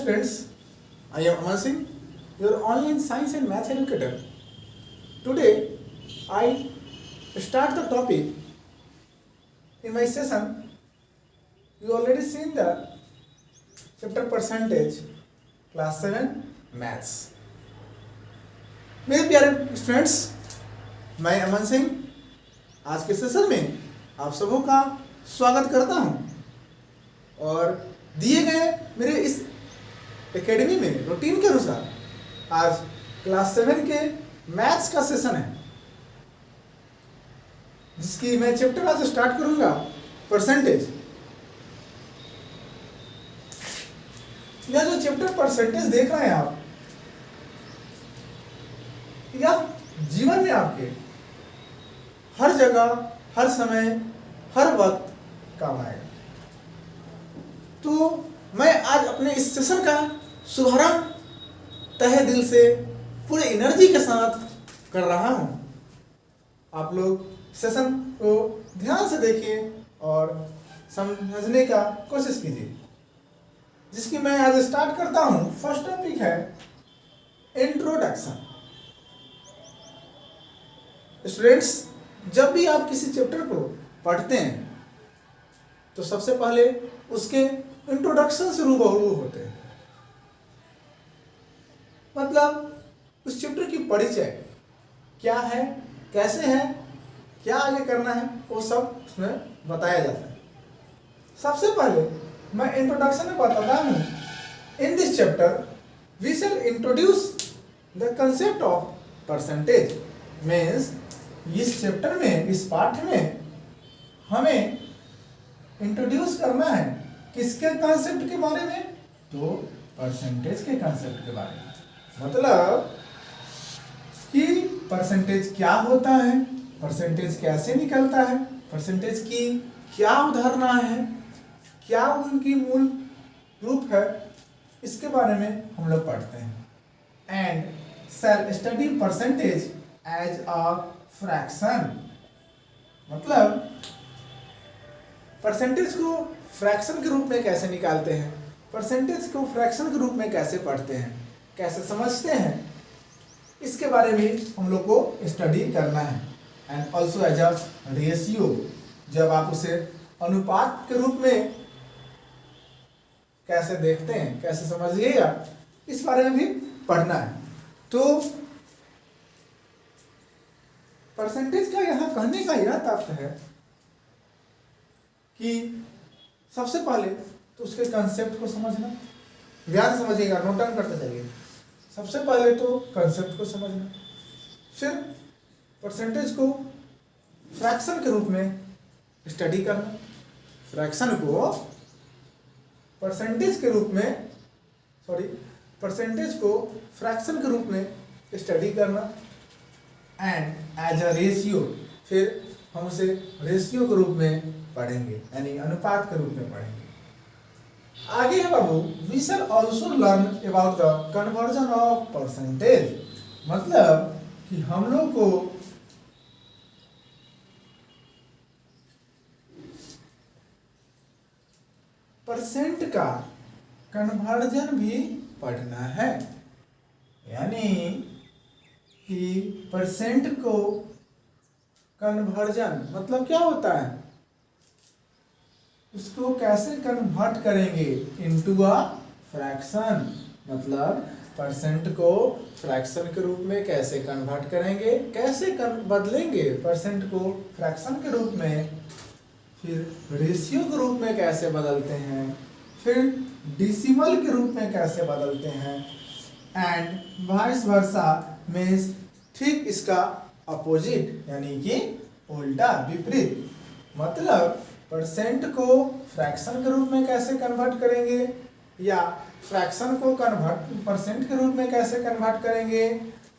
students, I am Aman Singh, your online science and math educator. Today, I start the topic in my session. You already seen the chapter percentage, class 7 maths. मेरे प्यारे students, मैं अमन सिंह आज के session में आप सबों का स्वागत करता हूं और दिए गए मेरे इस एकेडमी में रूटीन के अनुसार आज क्लास 7 के मैथ्स का सेशन है, जिसकी मैं चैप्टर आज स्टार्ट करूंगा परसेंटेज। यह जो चैप्टर परसेंटेज देख रहे हैं आप, यह जीवन में आपके हर जगह, हर समय, हर वक्त काम आएगा। तो मैं आज अपने इस सेशन का शुभारंभ तहे दिल से पूरे एनर्जी के साथ कर रहा हूं। आप लोग सेशन को ध्यान से देखिए और समझने का कोशिश कीजिए, जिसकी मैं आज स्टार्ट करता हूं। फर्स्ट टॉपिक है इंट्रोडक्शन। स्टूडेंट्स, जब भी आप किसी चैप्टर को पढ़ते हैं तो सबसे पहले उसके इंट्रोडक्शन से रूबरू होते हैं, मतलब उस चैप्टर की परिचय क्या है, कैसे है, क्या आगे करना है, वो सब उसमें बताया जाता है। सबसे पहले मैं इंट्रोडक्शन में बताता हूँ, in this chapter we shall introduce the concept of percentage. Means इस चैप्टर में, इस पाठ में हमें इंट्रोड्यूस करना है किसके कंसेप्ट के बारे में, तो परसेंटेज के कंसेप्ट के बारे में। मतलब कि परसेंटेज क्या होता है, परसेंटेज कैसे निकलता है, परसेंटेज की क्या अवधारणा है, क्या उनकी मूल रूप है, इसके बारे में हम लोग पढ़ते हैं। And shall study percentage as a fraction. मतलब परसेंटेज को फ्रैक्शन के रूप में कैसे निकालते हैं, परसेंटेज को फ्रैक्शन के रूप में कैसे पढ़ते हैं, कैसे समझते हैं, इसके बारे में हम लोग को स्टडी करना है। And also as a ratio, जब आप उसे अनुपात के रूप में कैसे देखते हैं, कैसे समझिएगा, इस बारे में भी पढ़ना है। तो परसेंटेज का यहाँ कहने का यह तात्पर्य है कि सबसे पहले तो उसके कंसेप्ट को समझना। ध्यान समझिएगा, नोट डाउन करते चलिए। सबसे पहले तो कंसेप्ट को समझना, फिर परसेंटेज को फ्रैक्शन के रूप में स्टडी करना, फ्रैक्शन को परसेंटेज के रूप में, परसेंटेज को फ्रैक्शन के रूप में स्टडी करना। एंड एज अ रेशियो, फिर हम उसे रेशियो के रूप में पढ़ेंगे, यानी अनुपात के रूप में पढ़ेंगे। आगे है बाबू, we shall also learn about the conversion of percentage. मतलब कि हम लोग को परसेंट का कन्वर्जन भी पढ़ना है, यानी कि परसेंट को कन्वर्जन मतलब क्या होता है, उसको कैसे कन्वर्ट करेंगे इनटू अ फ्रैक्शन। मतलब परसेंट को फ्रैक्शन के रूप में कैसे कन्वर्ट करेंगे, कैसे बदलेंगे परसेंट को फ्रैक्शन के रूप में, फिर रेशियो के रूप में कैसे बदलते हैं, फिर डेसिमल के रूप में कैसे बदलते हैं, एंड वाइस वर्सा मीन्स ठीक इसका अपोजिट, यानी कि उल्टा, विपरीत। मतलब परसेंट को फ्रैक्शन के रूप में कैसे कन्वर्ट करेंगे, या फ्रैक्शन को परसेंट के रूप में कैसे कन्वर्ट करेंगे,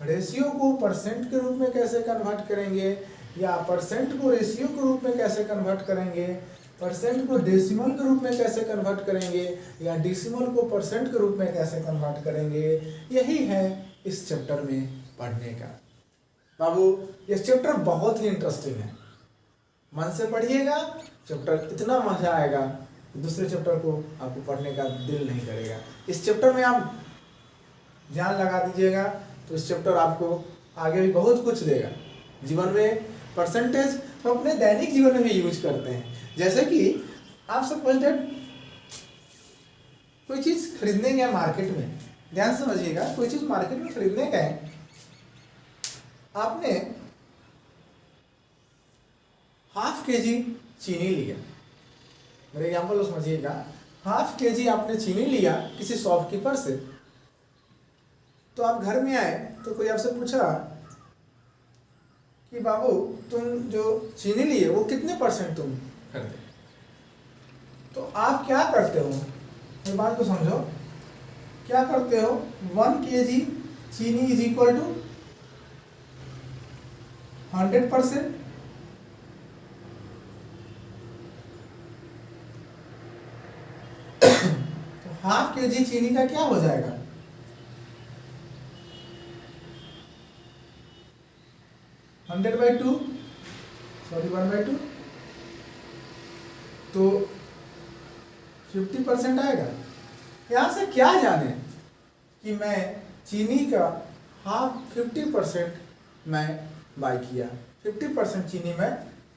रेशियो को परसेंट के रूप में कैसे कन्वर्ट करेंगे, या परसेंट को रेशियो के रूप में कैसे कन्वर्ट करेंगे, परसेंट को डेसिमल के रूप में कैसे कन्वर्ट करेंगे, या डेसिमल को परसेंट के रूप में कैसे कन्वर्ट करेंगे। यही है इस चैप्टर में पढ़ने का। बाबू, ये चैप्टर बहुत ही इंटरेस्टिंग है, मन से पढ़िएगा, चैप्टर इतना मजा आएगा दूसरे चैप्टर को आपको पढ़ने का दिल नहीं करेगा। इस चैप्टर में आप ध्यान लगा दीजिएगा तो इस चैप्टर आपको आगे भी बहुत कुछ देगा। जीवन में परसेंटेज हम अपने दैनिक जीवन में भी यूज करते हैं। जैसे कि आप सपोज दैट कोई चीज़ खरीदने गए मार्केट में, ध्यान से समझिएगा, कोई चीज़ मार्केट में खरीदने गए, आपने ½ kg चीनी लिया, मेरे एग्जाम्पल को समझिएगा, ½ kg आपने चीनी लिया किसी शॉपकीपर से। तो आप घर में आए तो कोई आपसे पूछा कि बाबू तुम जो चीनी लिए वो कितने % तुम खरीदे, तो आप क्या करते हो, मेरी बात को समझो, क्या करते हो, 1 kg चीनी इज इक्वल टू 100%, तो ½ kg चीनी का क्या हो जाएगा, 100/2, सॉरी 1/2, तो 50% आएगा। यहाँ से क्या जाने कि मैं चीनी का 50% मैं बाई किया, 50% चीनी मैं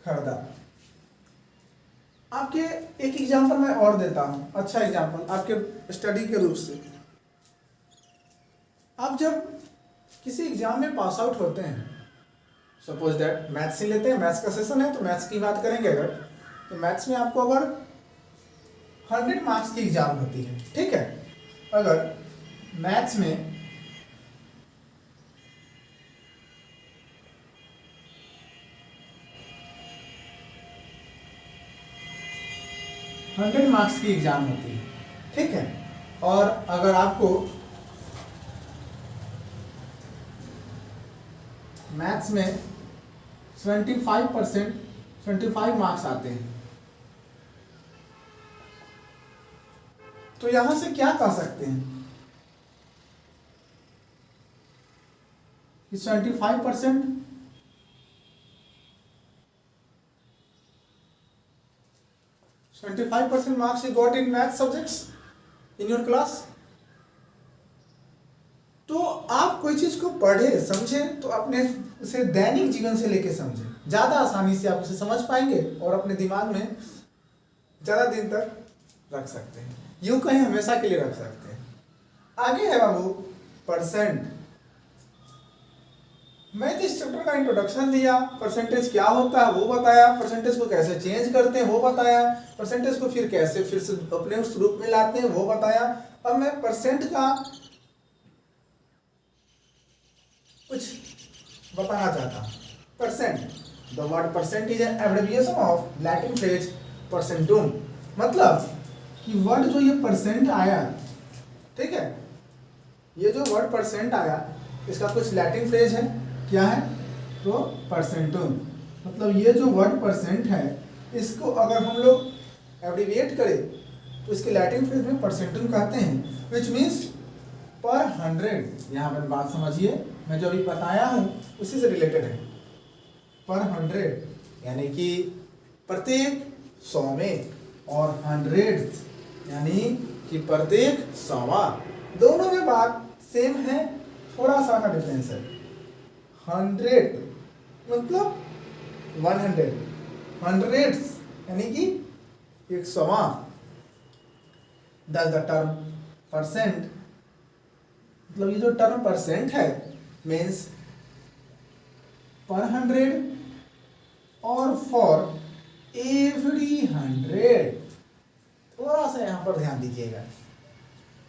खरीदा। आपके एक एग्जांपल मैं और देता हूँ, अच्छा एग्जांपल आपके स्टडी के रूप से। आप जब किसी एग्जाम में पास आउट होते हैं, सपोज दैट मैथ्स ही लेते हैं, मैथ्स का सेशन है तो मैथ्स की बात करेंगे अगर, तो मैथ्स में आपको अगर 100 मार्क्स की एग्जाम होती है, ठीक है, अगर मैथ्स में 100 मार्क्स की एग्जाम होती है, ठीक है, और अगर आपको मैथ्स में 25 मार्क्स आते हैं, तो यहां से क्या कह सकते हैं कि 25% marks you got in math subjects in your class। तो आप कोई चीज को पढ़े समझे तो अपने उसे दैनिक जीवन से लेके समझे, ज्यादा आसानी से आप उसे समझ पाएंगे और अपने दिमाग में ज्यादा दिन तक रख सकते हैं, यूं कहीं हमेशा के लिए रख सकते हैं। आगे है बाबू परसेंट। मैं तो इस चैप्टर का इंट्रोडक्शन दिया, परसेंटेज क्या होता है वो बताया, परसेंटेज को कैसे चेंज करते हैं वो बताया, परसेंटेज को फिर से अपने उस रूप में लाते हैं वो बताया। अब मैं परसेंट का कुछ बताना चाहता हूँ। Percent, the word percent is an abbreviation of Latin phrase percentum, मतलब कि वर्ड जो ये परसेंट आया, ठीक है, ये जो वर्ड परसेंट आया इसका कुछ लैटिन फ्रेज है, क्या है, तो परसेंटुम, मतलब ये जो वर्ड परसेंट है इसको अगर हम लोग एब्रिविएट करें तो इसके लैटिन फ्रेज में परसेंटुम कहते हैं, विच मीन्स पर 100। यहाँ पर बात समझिए, मैं जो अभी बताया हूँ उसी से रिलेटेड है। पर 100 यानी कि प्रत्येक 100 में, और 100 यानी कि प्रत्येक 100वां, दोनों में बात सेम है, थोड़ा सा का डिफरेंस है। 100 मतलब 100, 100 यानी कि 100वां। Thus the term percent, मतलब ये जो टर्म परसेंट है मीन्स पर 100 और फॉर एवरी 100। थोड़ा सा यहाँ पर ध्यान दीजिएगा,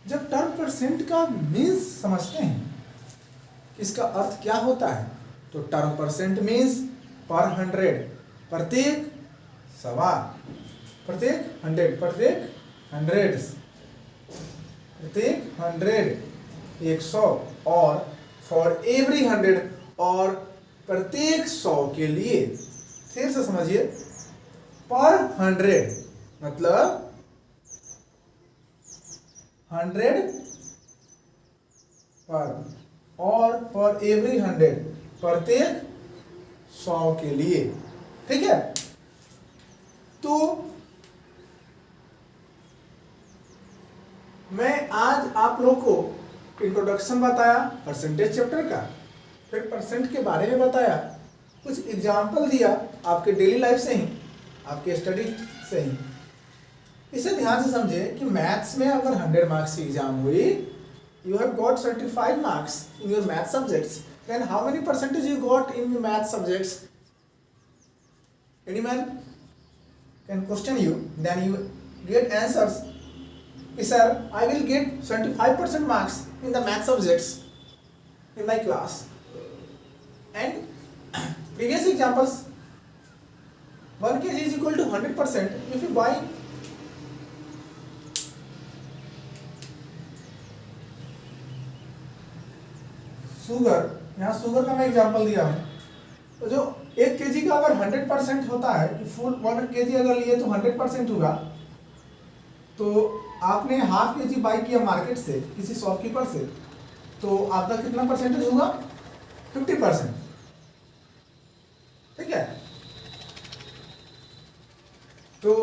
जब टर्म परसेंट का मीन्स समझते हैं इसका अर्थ क्या होता है, तो टर्म परसेंट मीन्स पर 100, प्रत्येक 100, प्रत्येक 100, प्रत्येक 100, प्रत्येक 100 100, और फॉर एवरी 100 और प्रत्येक 100 के लिए। फिर से समझिए, पर 100 मतलब 100 पर, और पर एवरी 100 प्रत्येक 100 के लिए, ठीक है। तो आप लोग को इंट्रोडक्शन बताया परसेंटेज चैप्टर का, फिर परसेंट के बारे में बताया, कुछ एग्जाम्पल दिया आपके डेली लाइफ से ही, आपके स्टडी से ही। इसे ध्यान से समझे कि मैथ्स में अगर 100 मार्क्स की एग्जाम हुई, you have got 75 marks in your math subjects, then how many percentage you got in math subjects? Any man can question you, then you get answers. Sir, I will get 75% marks in the math subjects in my class. And previous examples, 1 kg is equal to 100%. If you buy sugar, यहाँ sugar का मैं example दिया हूँ, तो जो 1 kg का अगर 100% होता है कि फुल 1 kg अगर लिए तो 100% होगा, तो आपने ½ kg बाई किया मार्केट से किसी शॉपकीपर से, तो आपका कितना परसेंटेज होगा? 50%। ठीक है। तो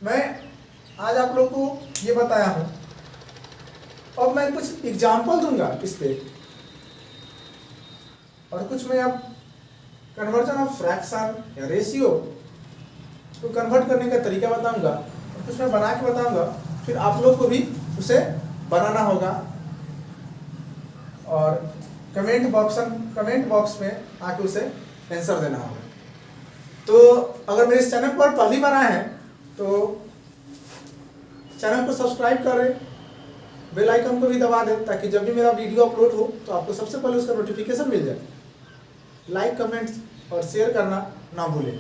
मैं आज आप लोग को ये बताया हूँ, अब मैं कुछ एग्जाम्पल दूंगा इस पे, और कुछ मैं अब कन्वर्जन ऑफ फ्रैक्शन या रेशियो को कन्वर्ट करने का तरीका बताऊंगा, और कुछ मैं बना के बताऊंगा, फिर आप लोग को भी उसे बनाना होगा और कमेंट बॉक्स में आके उसे आंसर देना होगा। तो अगर मेरे इस चैनल पर पहली बार आए हैं तो चैनल को सब्सक्राइब करें, बेल आइकन को भी दबा दें, ताकि जब भी मेरा वीडियो अपलोड हो तो आपको सबसे पहले उसका नोटिफिकेशन मिल जाए। लाइक, कमेंट्स और शेयर करना ना भूलें।